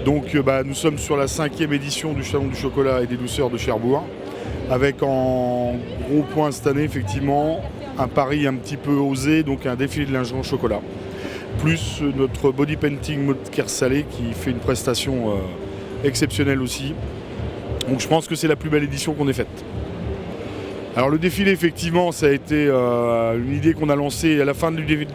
Donc nous sommes sur la 5e édition du Salon du chocolat et des douceurs de Cherbourg, avec en gros point cette année effectivement un pari un petit peu osé, donc un défilé de lingerie en chocolat. Plus notre body painting Maud Kersalé qui fait une prestation exceptionnelle aussi. Donc je pense que c'est la plus belle édition qu'on ait faite. Alors le défilé effectivement ça a été une idée qu'on a lancée à la fin du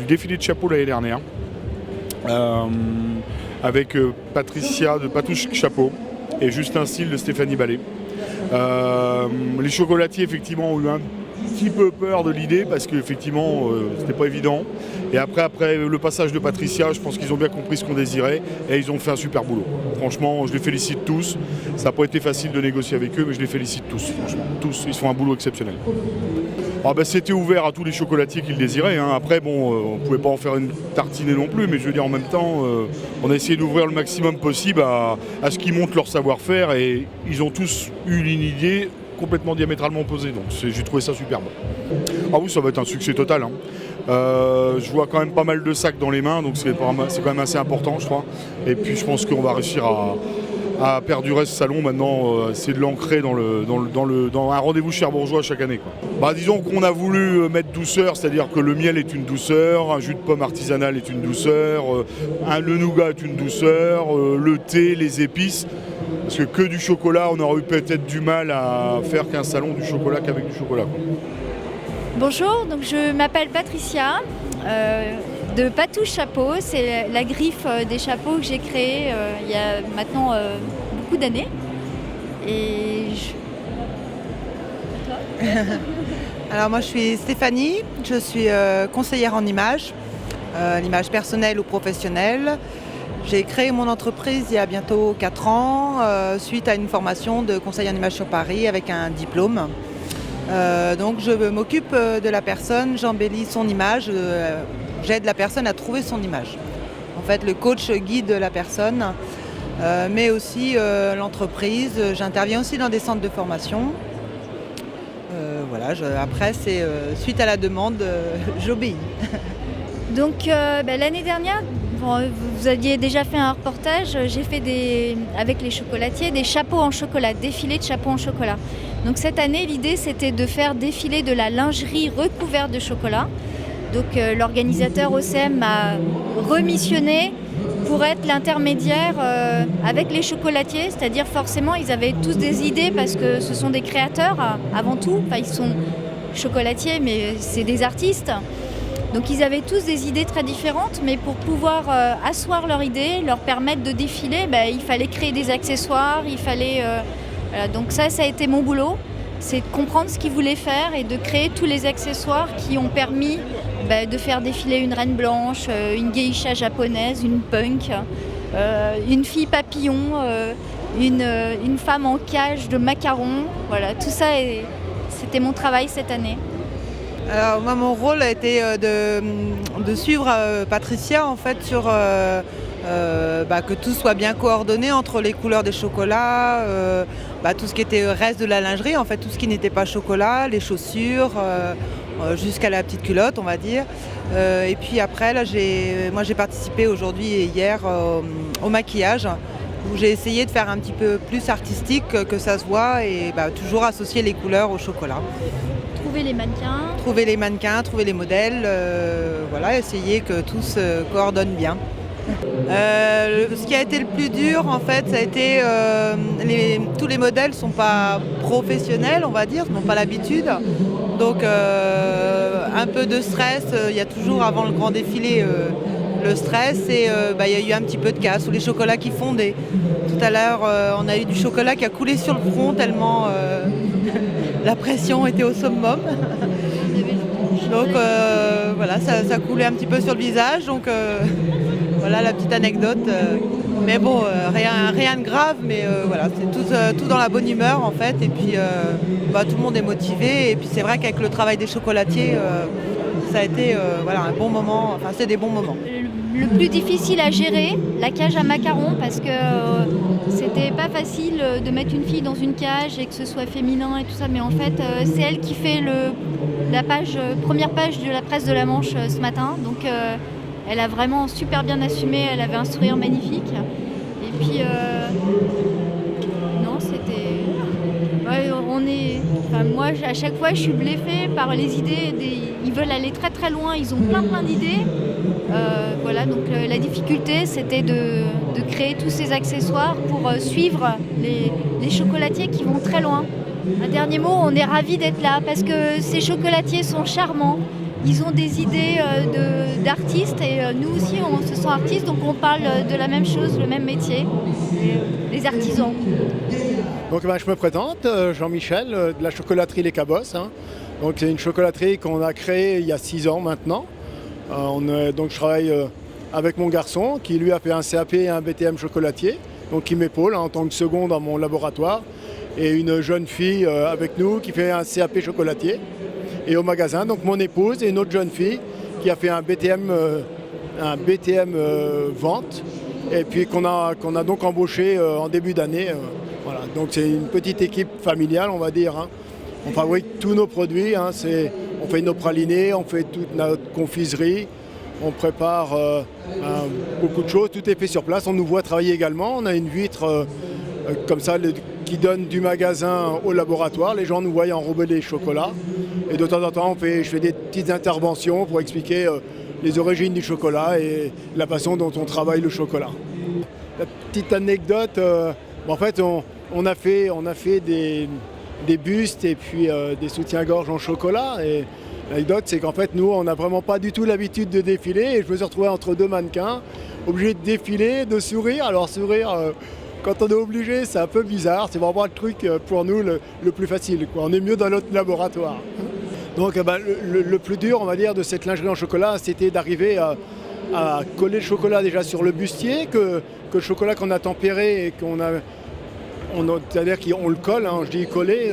défilé de chapeau l'année dernière. Avec Patricia de Patouche Chapeau et Justin Style de Stéphanie Ballet. Les chocolatiers effectivement ont eu un petit peu peur de l'idée parce qu'effectivement c'était pas évident. Et après le passage de Patricia, je pense qu'ils ont bien compris ce qu'on désirait et ils ont fait un super boulot. Franchement, je les félicite tous. Ça n'a pas été facile de négocier avec eux, mais je les félicite tous, franchement. Tous, ils font un boulot exceptionnel. C'était ouvert à tous les chocolatiers qui le désiraient. Après, on ne pouvait pas en faire une tartinée non plus, mais je veux dire, en même temps, on a essayé d'ouvrir le maximum possible à ce qu'ils montrent leur savoir-faire et ils ont tous eu une idée complètement diamétralement opposée. Donc j'ai trouvé ça superbe. Ah oui, ça va être un succès total. Je vois quand même pas mal de sacs dans les mains, donc c'est quand même assez important, je crois. Et puis je pense qu'on va réussir à perdurer ce salon maintenant, c'est de l'ancrer dans un rendez-vous cherbourgeois chaque année, quoi. Disons qu'on a voulu mettre douceur, c'est-à-dire que le miel est une douceur, un jus de pomme artisanal est une douceur, le nougat est une douceur, le thé, les épices. Parce que du chocolat, on aurait eu peut-être du mal à faire qu'un salon du chocolat qu'avec du chocolat, quoi. Bonjour, donc je m'appelle Patricia de Patouche Chapeau. C'est la griffe des chapeaux que j'ai créée il y a maintenant beaucoup d'années. Et Alors moi je suis Stéphanie, je suis conseillère en image, l'image personnelle ou professionnelle. J'ai créé mon entreprise il y a bientôt 4 ans suite à une formation de conseiller en image sur Paris avec un diplôme. Donc je m'occupe de la personne, j'embellis son image, j'aide la personne à trouver son image. En fait, le coach guide la personne, mais aussi l'entreprise. J'interviens aussi dans des centres de formation. Après, c'est suite à la demande, j'obéis. donc l'année dernière, vous aviez déjà fait un reportage, j'ai fait avec les chocolatiers des chapeaux en chocolat, défilé de chapeaux en chocolat. Donc cette année, l'idée c'était de faire défiler de la lingerie recouverte de chocolat. Donc l'organisateur OCM m'a remissionné pour être l'intermédiaire avec les chocolatiers, c'est-à-dire forcément ils avaient tous des idées parce que ce sont des créateurs avant tout, ils sont chocolatiers mais c'est des artistes. Donc ils avaient tous des idées très différentes, mais pour pouvoir asseoir leurs idées, leur permettre de défiler, il fallait créer des accessoires, il fallait... Donc ça a été mon boulot, c'est de comprendre ce qu'ils voulaient faire et de créer tous les accessoires qui ont permis de faire défiler une reine blanche, une geisha japonaise, une punk, une fille papillon, une femme en cage de macarons. Voilà, tout ça, c'était mon travail cette année. Alors moi mon rôle a été de suivre Patricia en fait sur que tout soit bien coordonné entre les couleurs des chocolats, tout ce qui était reste de la lingerie, en fait tout ce qui n'était pas chocolat, les chaussures, jusqu'à la petite culotte on va dire. Et puis après là j'ai participé aujourd'hui et hier au maquillage où j'ai essayé de faire un petit peu plus artistique que ça se voit et toujours associer les couleurs au chocolat. Trouver les mannequins, trouver les modèles, essayer que tout se coordonne bien. Ce qui a été le plus dur en fait, ça a été tous les modèles ne sont pas professionnels on va dire, n'ont pas l'habitude. Donc un peu de stress, il y a toujours avant le grand défilé le stress et il y a eu un petit peu de casse ou les chocolats qui fondaient. Tout à l'heure on a eu du chocolat qui a coulé sur le front tellement la pression était au summum. Donc ça coulait un petit peu sur le visage. Donc voilà la petite anecdote. Mais bon, rien de grave, mais c'est tout dans la bonne humeur en fait. Et puis tout le monde est motivé. Et puis c'est vrai qu'avec le travail des chocolatiers, ça a été un bon moment. Enfin, c'est des bons moments. Le plus difficile à gérer, la cage à macarons, parce que c'était pas facile de mettre une fille dans une cage et que ce soit féminin et tout ça, mais en fait c'est elle qui fait la première page de la presse de la Manche ce matin, donc elle a vraiment super bien assumé, elle avait un sourire magnifique. Et puis non, c'était... Ouais, moi, à chaque fois, je suis bluffée par les idées. Ils veulent aller très très loin, ils ont plein d'idées. Voilà, donc la difficulté, c'était de créer tous ces accessoires pour suivre les chocolatiers qui vont très loin. Un dernier mot, on est ravis d'être là parce que ces chocolatiers sont charmants. Ils ont des idées d'artistes et nous aussi, on se sent artistes, donc on parle de la même chose, le même métier, les artisans. Donc je me présente, Jean-Michel, de la chocolaterie Les Cabosses. Donc c'est une chocolaterie qu'on a créée il y a 6 ans maintenant. Donc je travaille avec mon garçon qui lui a fait un CAP et un BTM chocolatier, donc qui m'épaule en tant que second dans mon laboratoire. Et une jeune fille avec nous qui fait un CAP chocolatier. Et au magasin, donc mon épouse et une autre jeune fille qui a fait un BTM vente et puis qu'on a donc embauché en début d'année. Voilà. Donc c'est une petite équipe familiale, on va dire. On fabrique tous nos produits, on fait nos pralinés, on fait toute notre confiserie, on prépare beaucoup de choses, tout est fait sur place. On nous voit travailler également, on a une vitre comme ça qui donne du magasin au laboratoire. Les gens nous voient enrober les chocolats. Et de temps en temps, je fais des petites interventions pour expliquer les origines du chocolat et la façon dont on travaille le chocolat. La petite anecdote, en fait, on a fait des bustes et puis des soutiens-gorge en chocolat. Et l'anecdote, c'est qu'en fait, nous, on n'a vraiment pas du tout l'habitude de défiler. Et je me suis retrouvé entre 2 mannequins, obligé de défiler, de sourire. Alors sourire... Quand on est obligé, c'est un peu bizarre. C'est vraiment le truc pour nous le plus facile, quoi. On est mieux dans notre laboratoire. Donc le plus dur, on va dire, de cette lingerie en chocolat, c'était d'arriver à coller le chocolat déjà sur le bustier, que le chocolat qu'on a tempéré et c'est-à-dire qu'on le colle, je dis coller,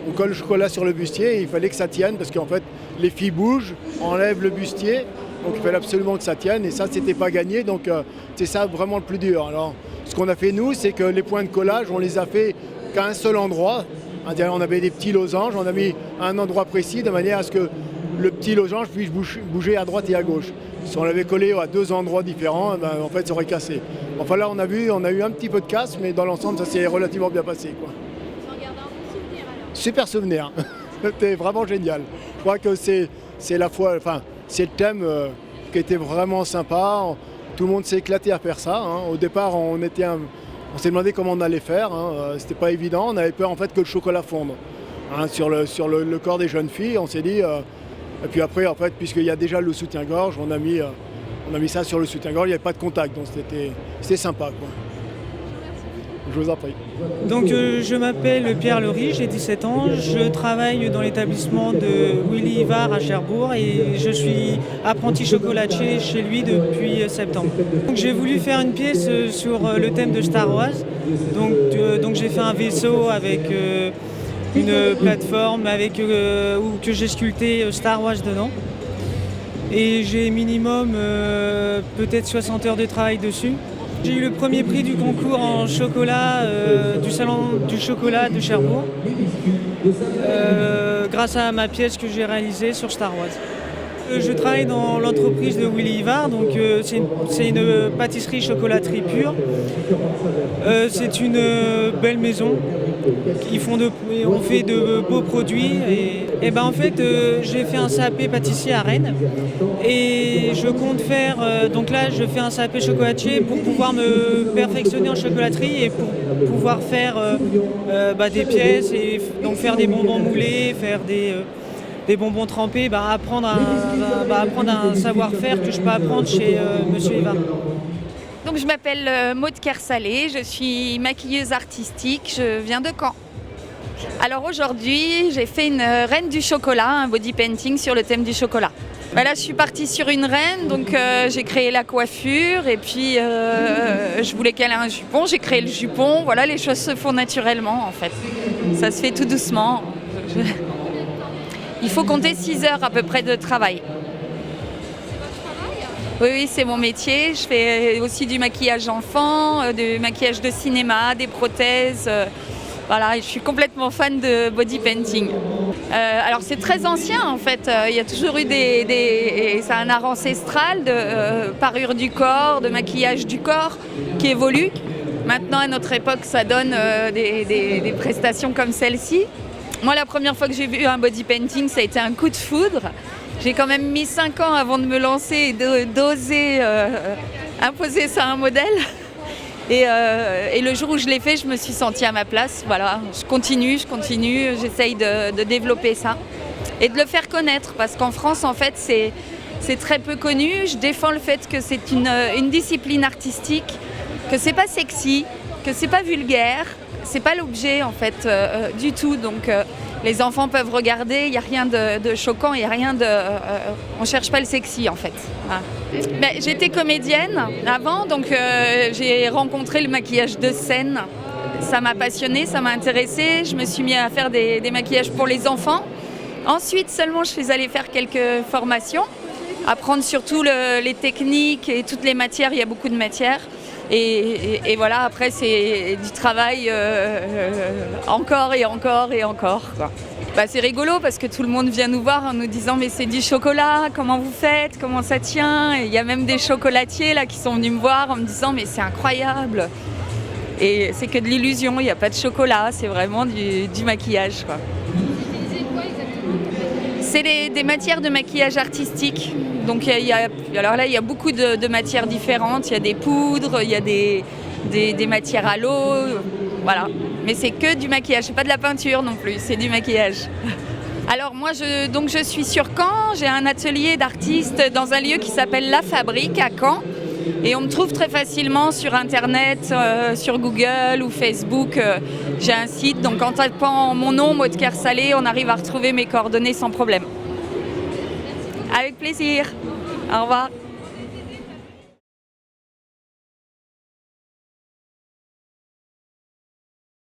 on colle le chocolat sur le bustier et il fallait que ça tienne parce qu'en fait les filles bougent, enlèvent le bustier, donc il fallait absolument que ça tienne et ça c'était pas gagné, donc c'est ça vraiment le plus dur. Alors ce qu'on a fait nous, c'est que les points de collage, on les a fait qu'à un seul endroit. On avait des petits losanges, on a mis à un endroit précis de manière à ce que le petit losange puisse bouger à droite et à gauche. Si on l'avait collé à 2 endroits différents, en fait ça aurait cassé. Enfin là on a eu un petit peu de casse, mais dans l'ensemble ça s'est relativement bien passé, quoi. Tu regardes un bon souvenir alors. Super souvenir, c'était vraiment génial. Je crois que c'est le thème qui était vraiment sympa. Tout le monde s'est éclaté à faire ça. Au départ, on s'est demandé comment on allait faire. C'était pas évident. On avait peur en fait que le chocolat fonde sur le corps des jeunes filles. On s'est dit. Et puis après, en fait, puisqu'il y a déjà le soutien-gorge, on a mis ça sur le soutien-gorge. Il n'y avait pas de contact, donc c'était sympa, quoi. Je vous en prie. Donc je m'appelle Pierre Lery, j'ai 17 ans, je travaille dans l'établissement de Willy Ivar à Cherbourg et je suis apprenti chocolatier chez lui depuis septembre. Donc j'ai voulu faire une pièce sur le thème de Star Wars, donc j'ai fait un vaisseau avec une plateforme que j'ai sculpté Star Wars dedans et j'ai minimum peut-être 60 heures de travail dessus. J'ai eu le premier prix du concours en chocolat du salon du chocolat de Cherbourg grâce à ma pièce que j'ai réalisée sur Star Wars. Je travaille dans l'entreprise de Willy Ivar, donc c'est une pâtisserie chocolaterie pure. C'est une belle maison. On fait de beaux produits. Et en fait, j'ai fait un CAP pâtissier à Rennes. Et je compte faire, donc là, je fais un CAP chocolatier pour pouvoir me perfectionner en chocolaterie et pour pouvoir faire des pièces et donc faire des bonbons moulés, faire des bonbons trempés, apprendre un savoir-faire que je peux apprendre chez Monsieur Ivar. Donc je m'appelle Maud Kersalé, je suis maquilleuse artistique, je viens de Caen. Alors aujourd'hui, j'ai fait une reine du chocolat, un body painting sur le thème du chocolat. Là, je suis partie sur une reine, donc j'ai créé la coiffure et puis je voulais qu'elle ait un jupon, j'ai créé le jupon. Voilà, les choses se font naturellement en fait. Ça se fait tout doucement. Il faut compter 6 heures à peu près de travail. Oui, c'est mon métier. Je fais aussi du maquillage enfant, du maquillage de cinéma, des prothèses. Voilà, je suis complètement fan de body painting. Alors c'est très ancien en fait. Il y a toujours eu c'est un art ancestral de parure du corps, de maquillage du corps qui évolue. Maintenant, à notre époque, ça donne des prestations comme celle-ci. Moi, la première fois que j'ai vu un body painting, ça a été un coup de foudre. J'ai quand même mis 5 ans avant de me lancer et d'oser imposer ça à un modèle. Et le jour où je l'ai fait, je me suis sentie à ma place. Voilà, je continue, j'essaye de développer ça et de le faire connaître. Parce qu'en France, en fait, c'est très peu connu. Je défends le fait que c'est une discipline artistique, que c'est pas sexy, que c'est pas vulgaire, c'est pas l'objet en fait du tout. Donc les enfants peuvent regarder, il n'y a rien de choquant, il y a rien de, on cherche pas le sexy en fait. Voilà. Mais j'étais comédienne avant, donc j'ai rencontré le maquillage de scène. Ça m'a passionnée, ça m'a intéressée. Je me suis mis à faire des maquillages pour les enfants. Ensuite seulement je suis allée faire quelques formations, apprendre surtout les techniques et toutes les matières. Il y a beaucoup de matières. Et voilà, après c'est du travail encore et encore et encore, quoi. Bah, c'est rigolo parce que tout le monde vient nous voir en nous disant mais c'est du chocolat, comment vous faites, comment ça tient. Et il y a même des chocolatiers là qui sont venus me voir en me disant mais c'est incroyable. Et c'est que de l'illusion, il n'y a pas de chocolat, c'est vraiment du maquillage, quoi. C'est des matières de maquillage artistique. Donc alors là, il y a beaucoup de matières différentes. Il y a des poudres, il y a des matières à l'eau, voilà. Mais c'est que du maquillage, c'est pas de la peinture non plus, c'est du maquillage. Alors moi, je suis sur Caen, j'ai un atelier d'artiste dans un lieu qui s'appelle La Fabrique à Caen. Et on me trouve très facilement sur Internet, sur Google ou Facebook. J'ai un site, donc en tapant mon nom, Maud Kersalé, on arrive à retrouver mes coordonnées sans problème. Avec plaisir. Au revoir.